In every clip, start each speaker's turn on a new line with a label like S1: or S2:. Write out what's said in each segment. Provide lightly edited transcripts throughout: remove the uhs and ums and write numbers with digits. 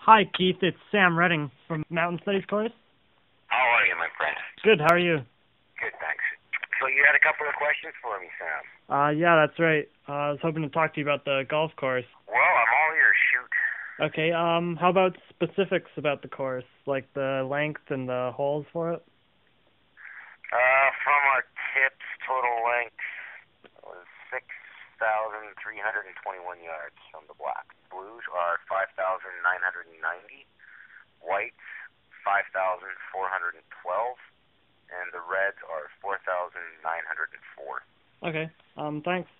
S1: Hi, Keith. It's Sam Redding from Mountain Studies course.
S2: How are you, my friend?
S1: Good. How are you?
S2: Good, thanks. So you had a couple of questions for me, Sam.
S1: Yeah, that's right. I was hoping to talk to you about the golf course.
S2: Well, I'm all ears. Shoot.
S1: Okay. How about specifics about the course, like the length and the holes for it?
S2: From our tips, total length was 6,321 yards from the black. Blues are 5,990. Whites, 5,412. And the reds are 4,904.
S1: Okay. Thanks.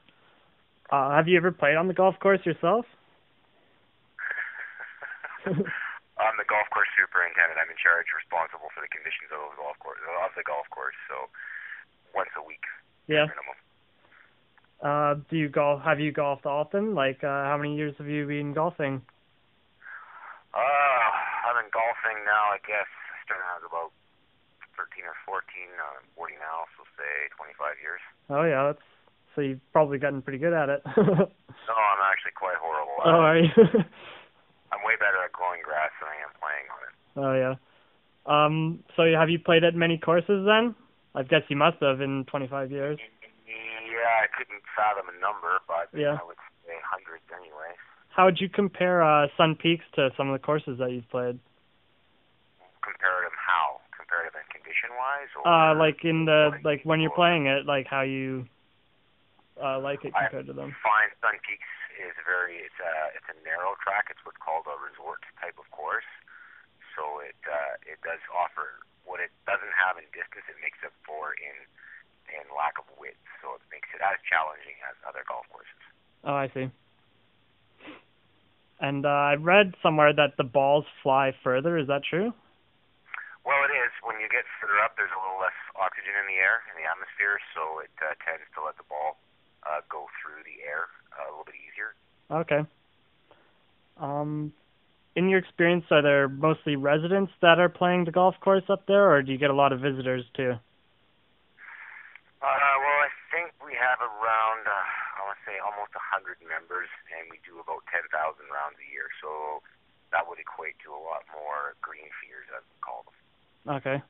S1: Have you ever played on the golf course yourself?
S2: I'm the golf course superintendent. I'm in charge, responsible for the conditions of the golf course. So once a week,
S1: Yeah.
S2: minimum.
S1: Do you golf? Have you golfed often? Like, how many years have you been golfing?
S2: I've been golfing now. I guess I started when I was about 13 or 14. I'm 40 now, so say 25 years.
S1: Oh yeah, so you've probably gotten pretty good at it.
S2: No, I'm actually quite horrible.
S1: Oh, are you?
S2: I'm way better at growing grass than I am playing on it.
S1: Oh yeah. So have you played at many courses then? I guess you must have in 25 years.
S2: Yeah, I couldn't fathom a number, but
S1: yeah.
S2: I would say hundreds anyway.
S1: How would you compare Sun Peaks to some of the courses that you've played?
S2: Comparative how? Comparative in condition-wise? Or
S1: like in the when you're playing it, like how you like it compared to them.
S2: I find Sun Peaks is it's a narrow track. It's what's called a resort type of course. So it does offer what it doesn't have in distance. It makes up for in lack of width. So it makes it as challenging as other golf courses.
S1: Oh, I see. And I read somewhere that the balls fly further. Is that true?
S2: Well, it is. When you get further up, there's a little less oxygen in the air, in the atmosphere, so it tends to let the ball go through the air a little bit easier.
S1: Okay. In your experience, are there mostly residents that are playing the golf course up there, or do you get a lot of visitors too?
S2: Well, I think we have around, I want to say almost 100 members, and we do about 10,000 rounds a year, so that would equate to a lot more green feeders, as we call them.
S1: Okay.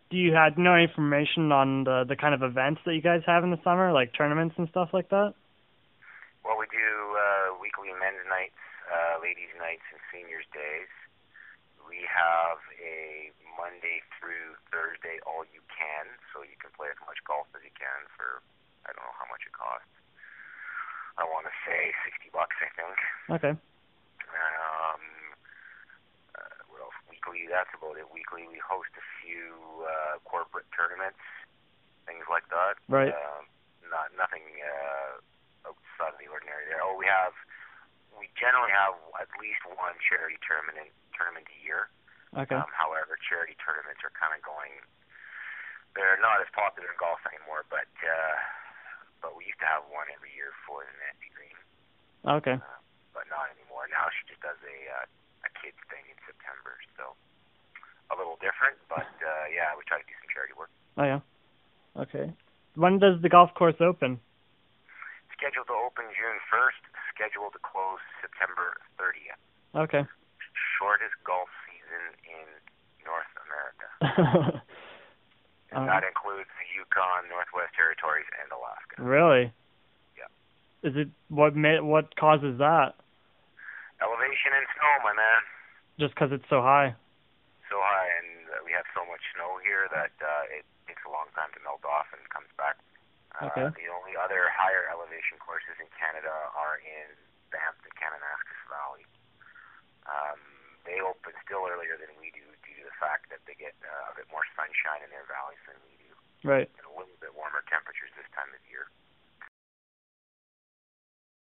S1: Do you have no information on the kind of events that you guys have in the summer, like tournaments and stuff like that?
S2: Well, we do weekly men's nights, ladies' nights, and seniors' days. We have a Monday through Thursday all-you-can, so you can play as much golf as you can for, I don't know how much it costs. I want to say $60, I think.
S1: Okay.
S2: What else? Weekly, that's about it. Weekly, we host a few corporate tournaments, things like that.
S1: Right.
S2: Nothing outside of the ordinary there. We generally have at least one charity tournament a year.
S1: Okay.
S2: However, charity tournaments are kind of they're not as popular in golf anymore, but we used to have one every year for the Nancy Green.
S1: Okay.
S2: But not anymore. Now she just does a kids thing in September, so a little different, but yeah, we try to do some charity work.
S1: Oh yeah. Okay. When does the golf course open?
S2: Scheduled to open June 1st, scheduled to close September 30th.
S1: Okay.
S2: Shortest golf season in North America. And that includes the Yukon, Northwest Territories, and Alaska.
S1: Really?
S2: Yeah.
S1: Is it what causes that?
S2: Elevation and snow, my man.
S1: Just because it's so high.
S2: So high, and we have so much snow here that it takes a long time to melt off and comes back.
S1: Okay.
S2: The only other higher elevation courses in Canada are in Banff and Kananaskis Valley. They open still earlier than we do due to the fact that they get a bit more sunshine in their valleys than we do.
S1: Right.